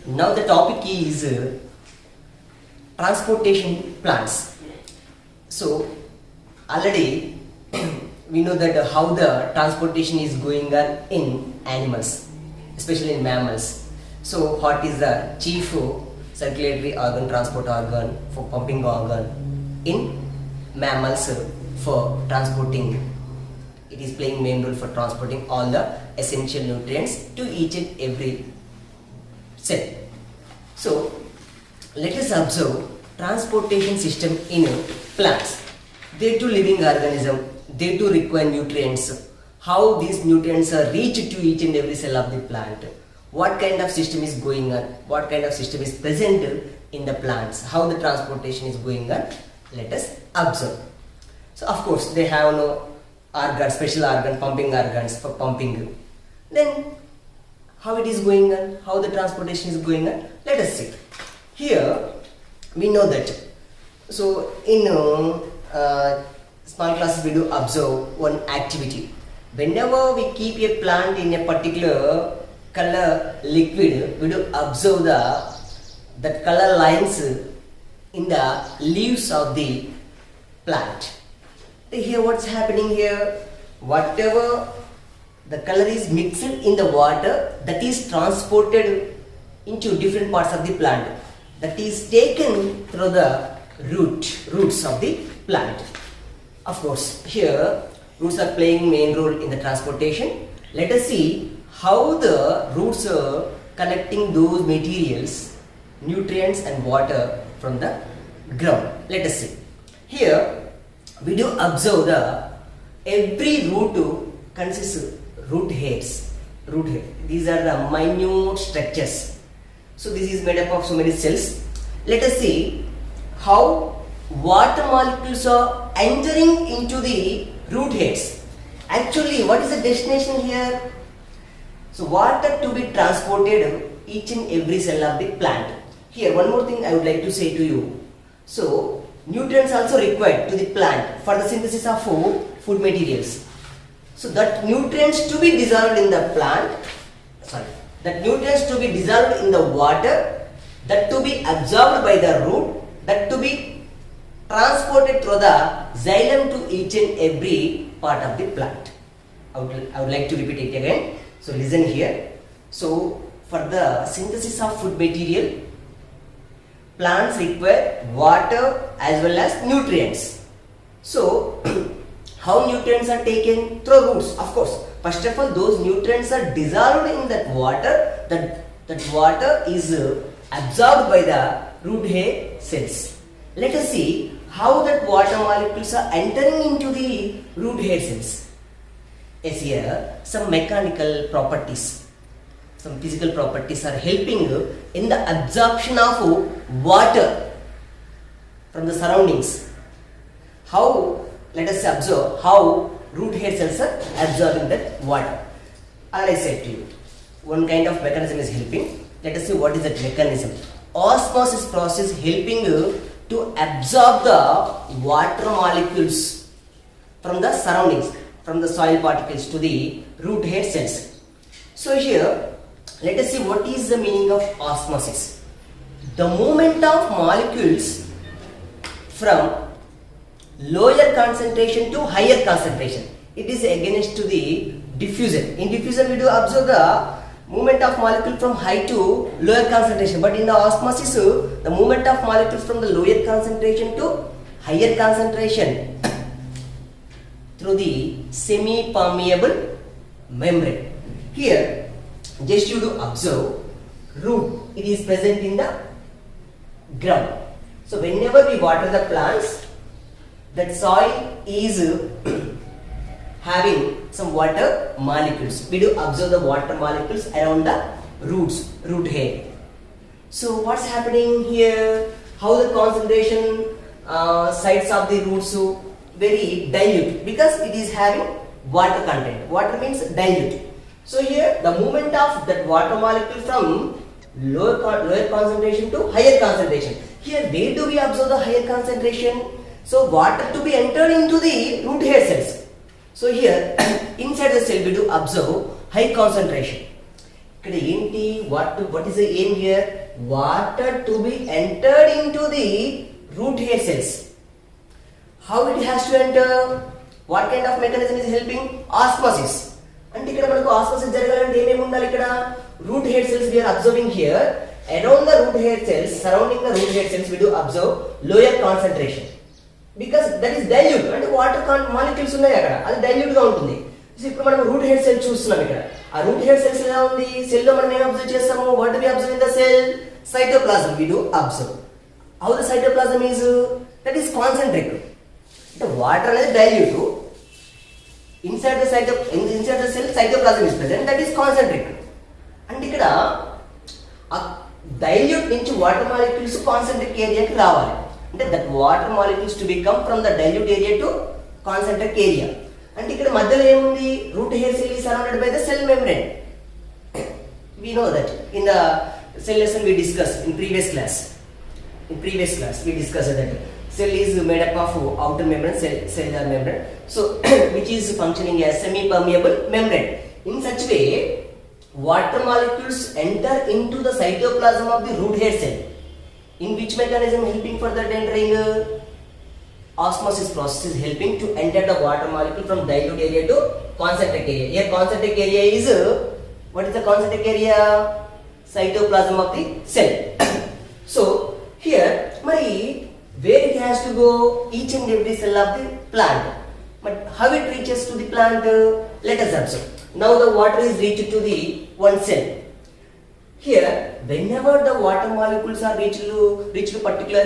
Now the topic is transportation plants. So already we know that how the transportation is going on in animals, especially in mammals. So what is the chief circulatory organ, transport organ, for pumping organ in mammals for transporting? It is playing main role for transporting all the essential nutrients to each and every cell. So let us observe transportation system in plants. They too living organism, they too require nutrients. How these nutrients are reached to each and every cell of the plant. What kind of system is going on, what kind of system is present in the plants, how the transportation is going on, let us observe. So of course they have no organ, special organ, pumping organs for pumping. Then how it is going on, how the transportation is going on, let us see. Here we know that, so in small classes we do observe one activity. Whenever we keep a plant in a particular color liquid, we do observe that color lines in the leaves of the plant. Here what's happening here, whatever the color is mixed in the water, that is transported into different parts of the plant, that is taken through the roots of the plant. Of course here roots are playing main role in the transportation. Let us see how the roots are collecting those materials, nutrients and water from the ground. Let us see. Here we do observe every root consists of root hairs. These are the minute structures. So this is made up of so many cells. Let us see how water molecules are entering into the root hairs. Actually, what is the destination here? So water to be transported each and every cell of the plant. Here one more thing I would like to say to you. So nutrients also required to the plant for the synthesis of food materials. So that nutrients to be dissolved in the plant, that nutrients to be dissolved in the water, that to be absorbed by the root, that to be transported through the xylem to each and every part of the plant. I would like to repeat it again. So listen here. So for the synthesis of food material, plants require water as well as nutrients. So how nutrients are taken? Through roots, of course. First of all, those nutrients are dissolved in that water. That water is absorbed by the root hair cells. Let us see how that water molecules are entering into the root hair cells. Yes, here some mechanical properties, some physical properties are helping in the absorption of water from the surroundings. How, let us observe how root hair cells are absorbing that water. As I said to you, one kind of mechanism is helping. Let us see what is that mechanism. Osmosis process helping to absorb the water molecules from the surroundings, from the soil particles to the root hair cells. So here let us see what is the meaning of osmosis. The movement of molecules from lower concentration to higher concentration. It is against to the diffusion. In diffusion we do observe the movement of molecule from high to lower concentration, but in the osmosis the movement of molecules from the lower concentration to higher concentration through the semi-permeable membrane. Here just you do observe root, it is present in the ground. So whenever we water the plants, that soil is having some water molecules. We do observe the water molecules around the roots, root hair. So what's happening here? How the concentration sites of the roots very dilute, because it is having water content. Water means dilute. So here the movement of that water molecule from lower concentration to higher concentration. Here where do we observe the higher concentration? So water to be entered into the root hair cells. So here inside the cell we do observe high concentration. ఇక్కడ ఏంటి what is the aim here? Water to be entered into the root hair cells. How it has to enter? What kind of mechanism is helping? Osmosis. అంటే ఇక్కడ మనకు osmosis జరగాలంటే ఏమేమి ఉండాలి? ఇక్కడ root hair cells we are observing here. Around the root hair cells, surrounding the root hair cells, we do observe lower concentration because that is dilute. అంటే water molecules ఉన్నాయి అక్కడ, అది డైల్యూట్ గా ఉంటుంది. సో ఇప్పుడు మనం రూట్ హెయిర్ సెల్ చూస్తున్నాం ఇక్కడ. ఆ రూట్ హెయిర్ సెల్స్ ఎలా ఉంది? సెల్ లో మనం ఏం అబ్జర్వ్ చేస్తాము? What do we observe in the cell? Cytoplasm we do observe. How the cytoplasm is? That is concentrate. అంటే వాటర్ అనేది dilute, inside the cell cytoplasm is present, that is concentrate. అంటే ఇక్కడ dilute నుంచి water molecules concentrate ఏరియాకి రావాలి. అంటే that water molecules to become from the dilute area to concentrate area. అంటే ఇక్కడ మధ్యలో ఏముంది? Root hair cell is surrounded by the cell membrane. We know that in the cell lesson we discussed in previous class. In previous class we discussed that cell is made up of outer membrane, cellular membrane, so which is functioning as semi-permeable membrane. In such way, water molecules enter into the cytoplasm of the root hair cell. In which mechanism helping for that entering? Osmosis process is helping to enter the water molecule from dilute area to concentric area. Here concentric area is, what is the concentric area? Cytoplasm of the cell. So here mari where it has to go? Each and every cell of the plant. But how it reaches to the plant? Let us observe. Now the water is reached to the one cell. Here whenever the water molecules are reached to particular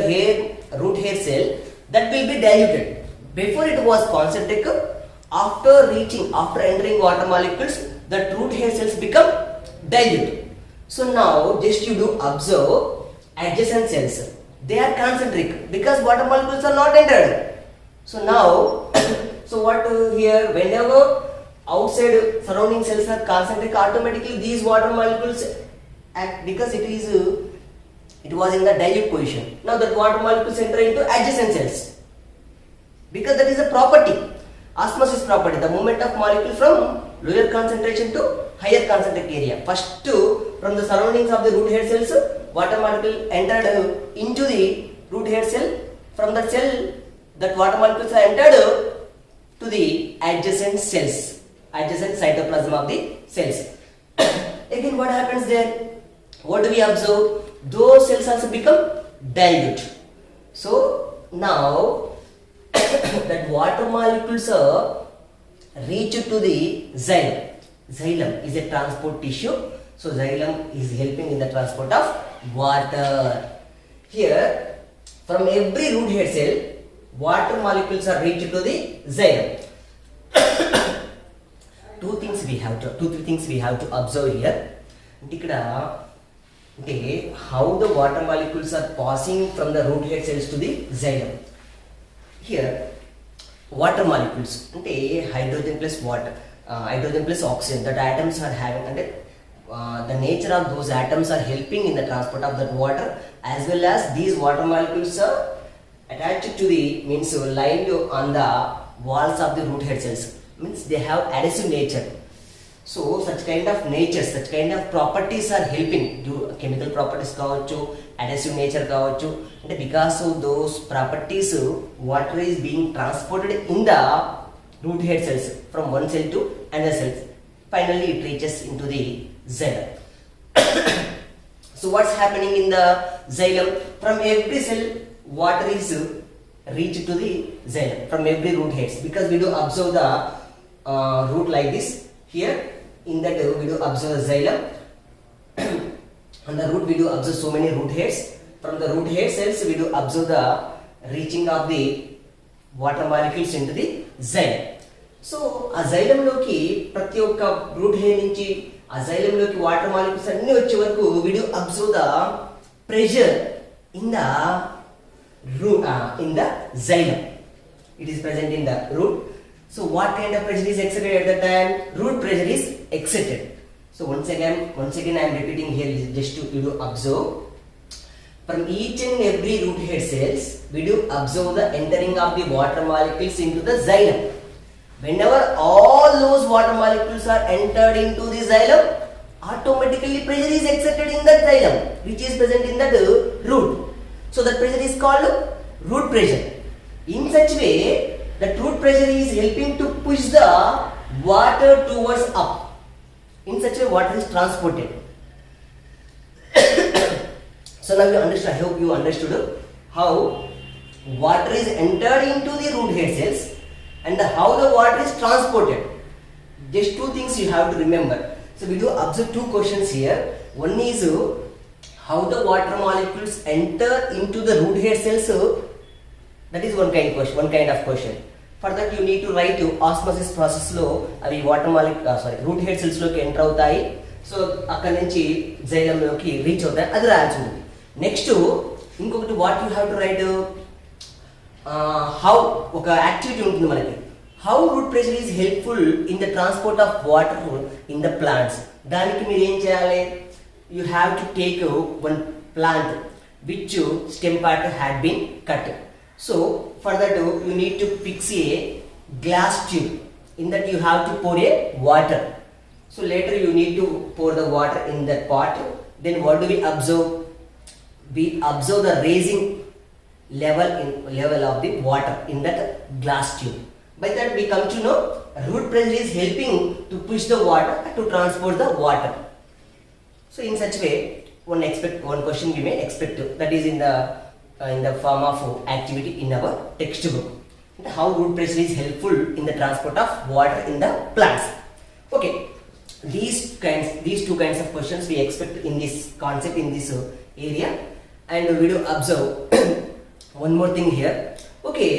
root hair cell, that will be diluted. Before it was concentric. After entering water molecules, the root hair cells become dilute. So now just you do observe adjacent cells. They are concentric because water molecules are not entered. So now, so what here? Whenever outside surrounding cells are concentric, automatically these water molecules act because it was in the dilute position. Now that water molecules enter into adjacent cells because that is a property, osmosis property, the movement of molecule from lower concentration to higher concentric area. First from the surroundings of the root hair cells, water molecule entered into the root hair cell. From the cell, that water molecules are entered to the adjacent cells, adjacent cytoplasm of the cells. Again what happens there? What do we observe? Those cells also become dilute. So now that water molecules are reached to the xylem. Xylem is a transport tissue. So xylem is helping in the transport of water. Here from every root hair cell, water molecules are reached to the xylem. Two, three things we have to observe here. How the water molecules are passing from the root hair cells to the xylem. Here water molecules అంటే hydrogen plus water, hydrogen plus oxygen, that atoms are having, and the nature of those atoms are helping in the transport of that water, as well as these water molecules are attached to the, means lined on the walls of the root hair cells, means they have adhesive nature. So such kind of nature, such kind of properties are helping. Chemical properties కావచ్చు, adhesive nature కావచ్చు. అంటే because of those properties, water is being transported in the root hair cells from one cell to another cell. Finally it reaches into the xylem. So what's happening in the xylem? From every cell, water is reached to the xylem from every root hairs, because we do observe the root like this. Here in that we do observe the xylem. On the root we do observe so many root hairs. From the root hair cells we do observe the reaching of the water molecules into the xylem. So ఆ xylem లోకి ప్రతి ఒక్క root hair నుంచి ఆ xylem లోకి water molecules అన్ని వచ్చే వరకు we do observe the pressure in the root, in the xylem. It is present in the root. So what kind of pressure is exerted at that time? Root pressure is exerted. So once again I am repeating here, just to you do observe. From each and every root hair cells, we do observe the entering of the water molecules into the xylem. Whenever all those water molecules are entered into the xylem, automatically pressure is exerted in that xylem which is present in that root. So that pressure is called root pressure. In such way, that root pressure is helping to push the water towards up. In such a way, water is transported. So now you understand. I hope you understood how water is entered into the root hair cells and how the water is transported. Just two things you have to remember. So we do observe two questions here. One is how the water molecules enter into the root hair cells. That is one kind of question. For that you need to write osmosis process లో అవి water route head cells లోకి enter అవుతాయి. So అక్కడ నుంచి xylem లోకి reach అవుతాయి. అది రాయాల్సి ఉంది. నెక్స్ట్ ఇంకొకటి what you have to write how ఒక యాక్టివిటీ ఉంటుంది మనకి. How root pressure is helpful in the transport of water in the plants. దానికి మీరు ఏం చేయాలి? You have to take one plant which stem part had been cut. So for that you need to fix a glass tube. In that you have to pour a water. So later you need to pour the water in that pot. Then what do we observe? We observe the raising level of the water in that glass tube. By that we come to know root pressure is helping to push the water to transport the water. So in such way one question we may expect that is in the form of activity in our textbook. How root pressure is helpful in the transport of water in the plants. Okay, these two kinds of questions we expect in this concept, in this area, and we do observe one more thing here. Okay,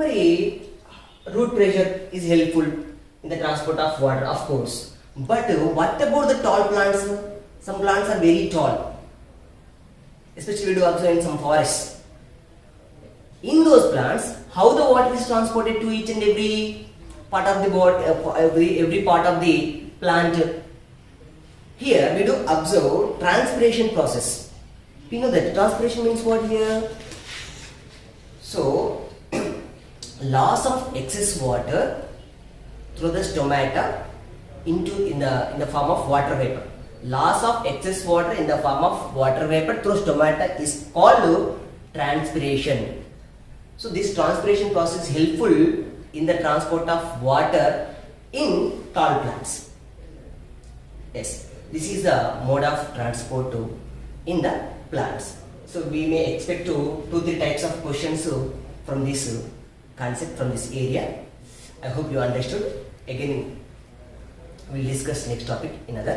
mari root pressure is helpful in the transport of water, of course, but what about the tall plants? Some plants are very tall, especially we do observe in some forests. In those plants, how the water is transported to each and every part of the body, every part of the plant. Here we do observe transpiration process. We know that transpiration means what here? So loss of excess water through the stomata in the form of water vapor. Loss of excess water in the form of water vapor through stomata is called transpiration. So this transpiration process is helpful in the transport of water in tall plants. Yes, this is the mode of transport in the plants. So we may expect 2-3 types of questions from this concept, from this area. I hope you understood. Again, we'll discuss next topic in other